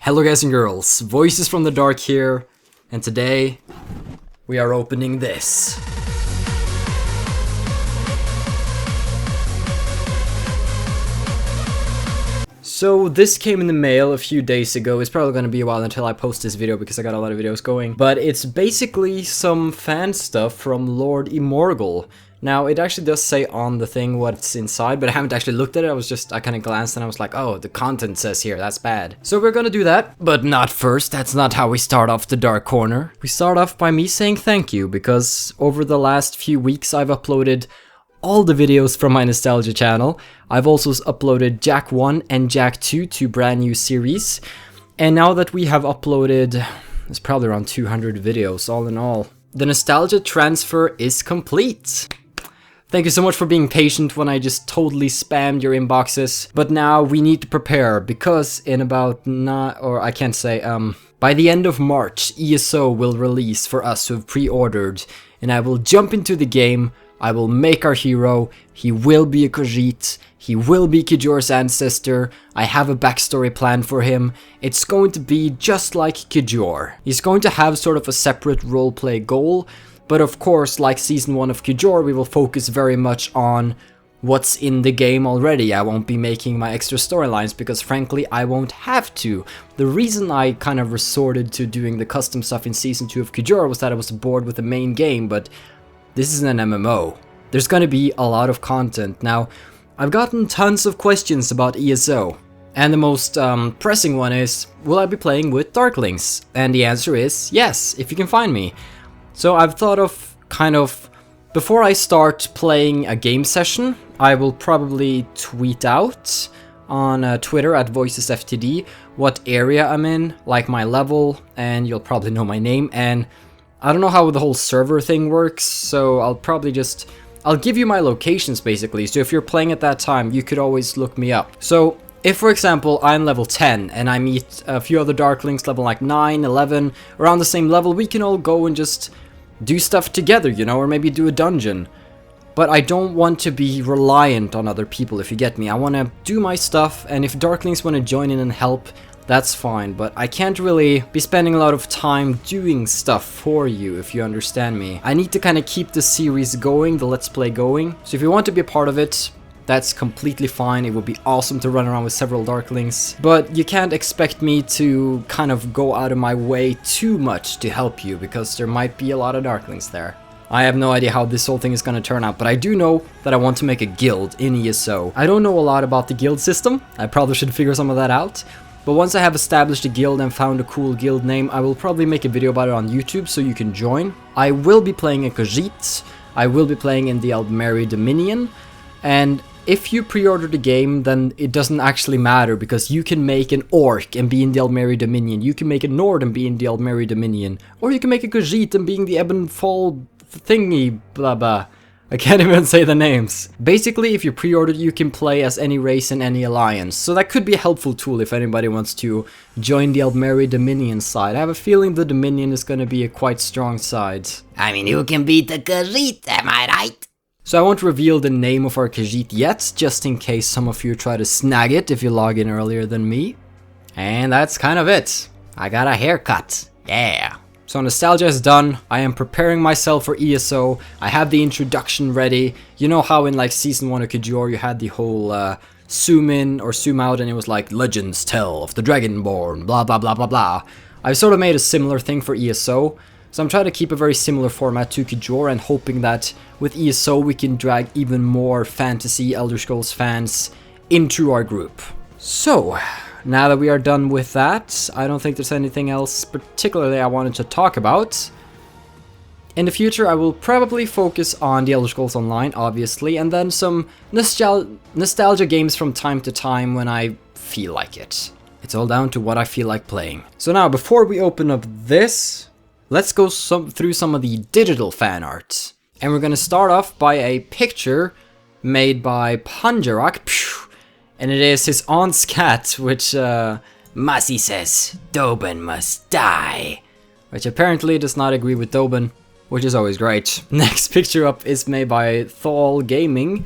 Hello guys and girls, Voices from the Dark here, and today we are opening this. So this came in the mail a few days ago. It's probably going to be a while until I post this video because I got a lot of videos going. But it's basically some fan stuff from Lord Immortal. Now, it actually does say on the thing what's inside, but I haven't actually looked at it. I kind of glanced and I was like, oh, the content says here, that's bad. So we're gonna do that, but not first. That's not how we start off the Dark Corner. We start off by me saying thank you, because over the last few weeks I've uploaded all the videos from my nostalgia channel. I've also uploaded Jack 1 and Jack 2 to brand new series. And now that we have uploaded, it's probably around 200 videos all in all, the nostalgia transfer is complete. Thank you so much for being patient when I just totally spammed your inboxes. But now we need to prepare, because in about by the end of March, ESO will release for us who have pre-ordered, and I will jump into the game. I will make our hero. He will be a Khajiit. He will be Kijor's ancestor. I have a backstory plan for him. It's going to be just like Kijor. He's going to have sort of a separate roleplay goal. But of course, like Season 1 of Kijor, we will focus very much on what's in the game already. I won't be making my extra storylines because frankly, I won't have to. The reason I kind of resorted to doing the custom stuff in Season 2 of Kijor was that I was bored with the main game, but this is an MMO. There's gonna be a lot of content. Now, I've gotten tons of questions about ESO. And the most pressing one is, will I be playing with Darklings? And the answer is yes, if you can find me. So I've thought of before I start playing a game session, I will probably tweet out on Twitter at VoicesFTD what area I'm in, like my level, and you'll probably know my name. And I don't know how the whole server thing works, so I'll give you my locations basically. So if you're playing at that time, you could always look me up. So if, for example, I'm level 10 and I meet a few other Darklings level like 9, 11, around the same level, we can all go and just do stuff together, you know, or maybe do a dungeon. But I don't want to be reliant on other people, if you get me. I want to do my stuff, and if Darklings want to join in and help, that's fine. But I can't really be spending a lot of time doing stuff for you, if you understand me. I need to kind of keep the series going, the Let's Play going. So if you want to be a part of it, that's completely fine. It would be awesome to run around with several Darklings, but you can't expect me to kind of go out of my way too much to help you, because there might be a lot of Darklings there. I have no idea how this whole thing is going to turn out, but I do know that I want to make a guild in ESO. I don't know a lot about the guild system. I probably should figure some of that out. But once I have established a guild and found a cool guild name, I will probably make a video about it on YouTube so you can join. I will be playing a Khajiit. I will be playing in the Aldmeri Dominion, and if you pre-order the game, then it doesn't actually matter, because you can make an Orc and be in the Aldmeri Dominion, you can make a Nord and be in the Aldmeri Dominion, or you can make a Khajiit and be in the Ebonfall thingy, blah blah. I can't even say the names. Basically, if you pre-ordered, you can play as any race in any alliance, so that could be a helpful tool if anybody wants to join the Aldmeri Dominion side. I have a feeling the Dominion is gonna be a quite strong side. I mean, who can beat the Khajiit, am I right? So I won't reveal the name of our Khajiit yet, just in case some of you try to snag it if you log in earlier than me. And that's kind of it. I got a haircut. Yeah. So nostalgia is done. I am preparing myself for ESO. I have the introduction ready. You know how in like Season 1 of Kijor you had the whole zoom in or zoom out and it was like legends tell of the Dragonborn, blah blah blah blah blah. I've sort of made a similar thing for ESO. So I'm trying to keep a very similar format to Kijor and hoping that with ESO we can drag even more fantasy Elder Scrolls fans into our group. So, now that we are done with that, I don't think there's anything else particularly I wanted to talk about. In the future I will probably focus on the Elder Scrolls Online, obviously, and then some nostalgia games from time to time when I feel like it. It's all down to what I feel like playing. So now, before we open up this, let's go through some of the digital fan art. And we're gonna start off by a picture made by Panjarak, and it is his aunt's cat, which Masi says, Doben must die. Which apparently does not agree with Doben, which is always great. Next picture up is made by Thal Gaming,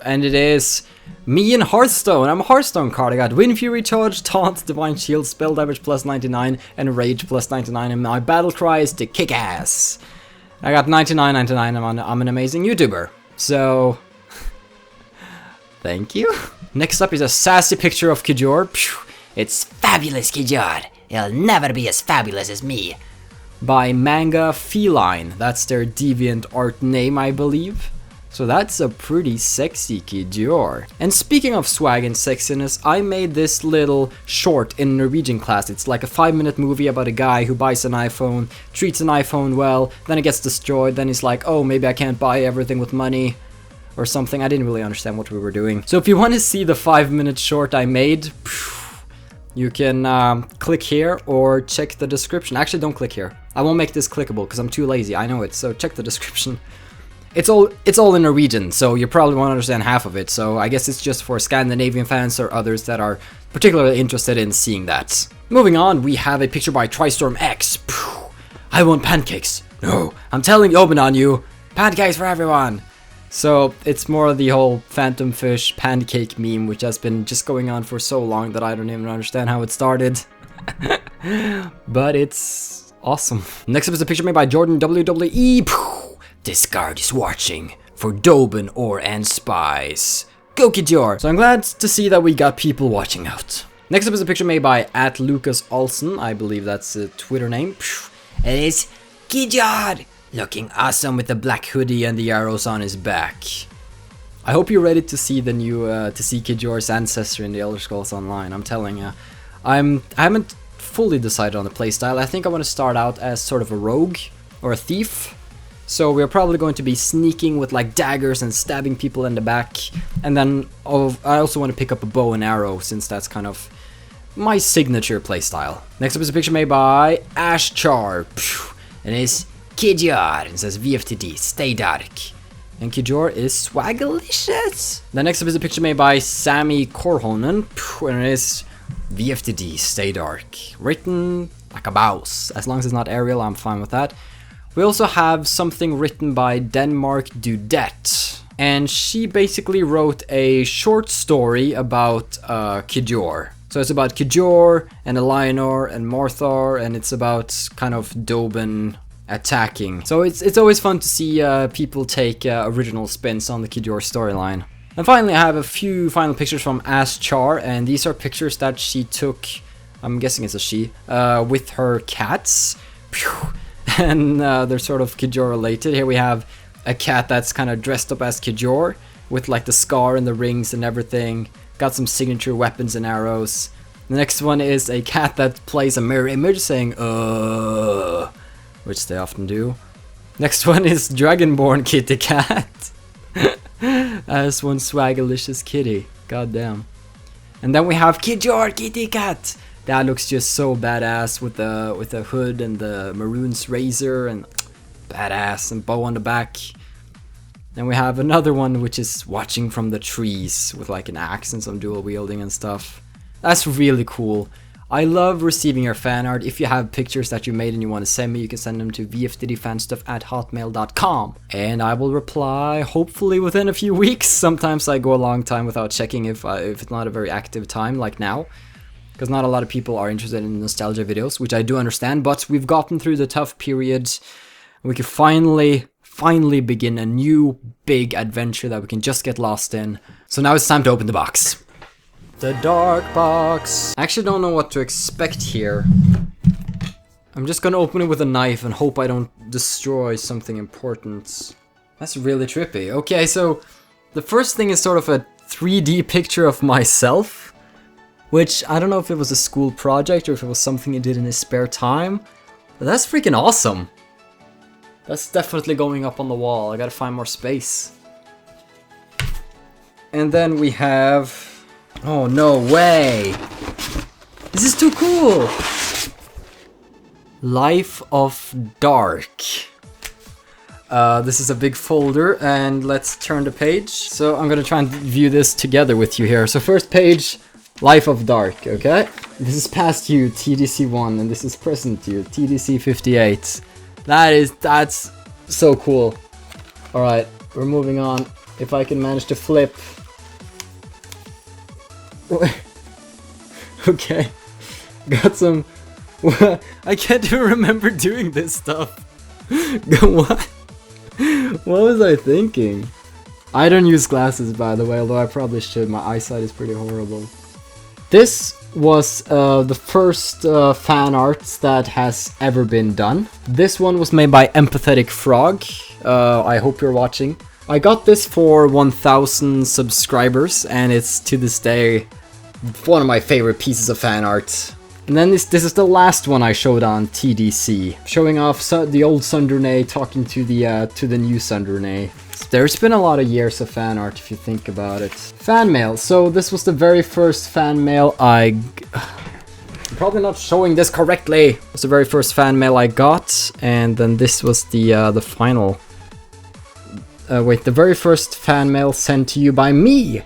and it is Me in Hearthstone. I'm a Hearthstone card. I got Wind Fury Charge, Taunt, Divine Shield, Spell Damage plus 99, and Rage plus 99. And my battle cry is to kick ass. I got 99.99. I'm an amazing YouTuber. So, thank you. Next up is a sassy picture of Kijor. It's fabulous, Kijor. He'll never be as fabulous as me. By Manga Feline. That's their deviant art name, I believe. So that's a pretty sexy Kijor. And speaking of swag and sexiness, I made this little short in Norwegian class. It's like a 5-minute movie about a guy who buys an iPhone, treats an iPhone well, then it gets destroyed, then he's like, oh, maybe I can't buy everything with money or something. I didn't really understand what we were doing. So if you want to see the 5-minute short I made, you can click here or check the description. Actually, don't click here. I won't make this clickable because I'm too lazy. I know it, so check the description. It's all in Norwegian, so you probably won't understand half of it, so I guess it's just for Scandinavian fans or others that are particularly interested in seeing that. Moving on, we have a picture by Tristorm X. I want pancakes. No, I'm telling Oben on you. Pancakes for everyone. So it's more of the whole Phantom Fish pancake meme, which has been just going on for so long that I don't even understand how it started. But it's awesome. Next up is a picture made by Jordan WWE. This guard is watching for Doben or and spies. Go Kijor! So I'm glad to see that we got people watching out. Next up is a picture made by @LucasOlsen. I believe that's a Twitter name. It is Kijor, looking awesome with the black hoodie and the arrows on his back. I hope you're ready to see the new to see Kijor's ancestor in the Elder Scrolls Online. I'm telling you, I haven't fully decided on the playstyle. I think I want to start out as sort of a rogue or a thief. So we're probably going to be sneaking with like daggers and stabbing people in the back. And then I also want to pick up a bow and arrow since that's kind of my signature playstyle. Next up is a picture made by Ashchar. And it's Kijor. It says VFTD, stay dark. And Kijor is swagalicious. The next up is a picture made by Sami Korhonen. And it is VFTD, stay dark. Written like a mouse. As long as it's not Arial, I'm fine with that. We also have something written by Denmark Dudette, and she basically wrote a short story about Kijor. So it's about Kijor and Elionor and Morthar, and it's about kind of Doben attacking. So it's always fun to see people take original spins on the Kijor storyline. And finally, I have a few final pictures from Ashchar, and these are pictures that she took, I'm guessing it's a she, with her cats. And they're sort of Kijor related. Here we have a cat that's kind of dressed up as Kijor with like the scar and the rings and everything. Got some signature weapons and arrows. The next one is a cat that plays a mirror image saying which they often do. Next one is Dragonborn Kitty Cat as one swagalicious kitty. God damn. And then we have Kijor Kitty Cat. That looks just so badass with the hood and the Maroon's razor and badass and bow on the back. Then we have another one which is watching from the trees with like an axe and some dual wielding and stuff. That's really cool. I love receiving your fan art. If you have pictures that you made and you want to send me, you can send them to VFTDfanstuff@hotmail.com. And I will reply hopefully within a few weeks. Sometimes I go a long time without checking if it's not a very active time like now. Because not a lot of people are interested in nostalgia videos, which I do understand, but we've gotten through the tough period. We can finally begin a new big adventure that we can just get lost in. So now it's time to open the box. The dark box. I actually don't know what to expect here. I'm just gonna open it with a knife and hope I don't destroy something important. That's really trippy. Okay, so the first thing is sort of a 3D picture of myself. Which, I don't know if it was a school project or if it was something he did in his spare time. But that's freaking awesome. That's definitely going up on the wall. I gotta find more space. And then we have... Oh, no way! This is too cool! Life of Dark. This is a big folder, and let's turn the page. So I'm gonna try and view this together with you here. So first page... Life of Dark, okay? This is past you, TDC1, and this is present you, TDC58. That's so cool. Alright, we're moving on. If I can manage to flip. Okay. Got some... I can't even remember doing this stuff. What? What was I thinking? I don't use glasses, by the way, although I probably should. My eyesight is pretty horrible. This was the first fan art that has ever been done. This one was made by Empathetic Frog. I hope you're watching. I got this for 1,000 subscribers, and it's to this day one of my favorite pieces of fan art. And then this is the last one I showed on TDC, showing off the old Sundernay talking to the new Sundernay. There's been a lot of years of fan art if you think about it. Fan mail. So this was the very first fan mail I'm probably not showing this correctly. It was the very first fan mail I got, and then this was the final. Wait, the very first fan mail sent to you by me.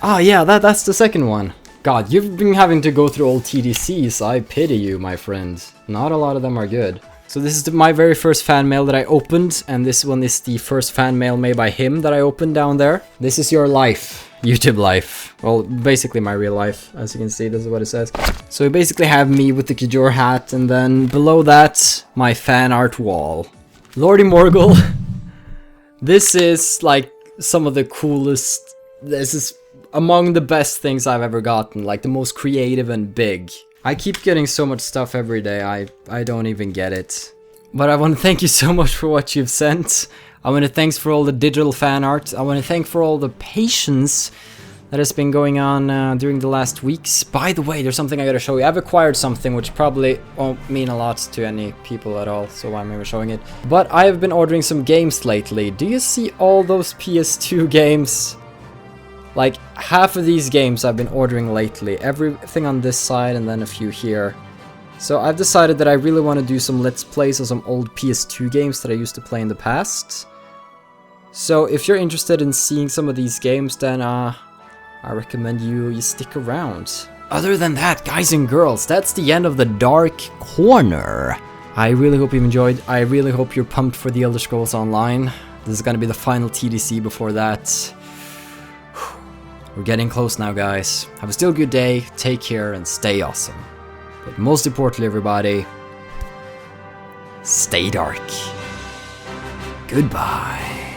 Ah, yeah, that's the second one. God, you've been having to go through old TDCs. I pity you, my friend. Not a lot of them are good. So this is my very first fan mail that I opened, and this one is the first fan mail made by him that I opened down there. This is your life. YouTube life. Well, basically my real life, as you can see, this is what it says. So we basically have me with the Kajor hat, and then below that, my fan art wall. Lordy Morgul. This is like some of the coolest, this is among the best things I've ever gotten, like the most creative and big. I keep getting so much stuff every day, I don't even get it. But I want to thank you so much for what you've sent. I want to thank for all the digital fan art. I want to thank for all the patience that has been going on during the last weeks. By the way, there's something I gotta show you. I've acquired something which probably won't mean a lot to any people at all, so I'm even showing it. But I have been ordering some games lately. Do you see all those PS2 games? Like, half of these games I've been ordering lately. Everything on this side and then a few here. So I've decided that I really want to do some Let's Plays of some old PS2 games that I used to play in the past. So if you're interested in seeing some of these games, then I recommend you stick around. Other than that, guys and girls, that's the end of the Dark Corner. I really hope you've enjoyed. I really hope you're pumped for the Elder Scrolls Online. This is gonna be the final TDC before that. We're getting close now, guys. Have a still good day, take care, and stay awesome. But most importantly, everybody, stay dark. Goodbye.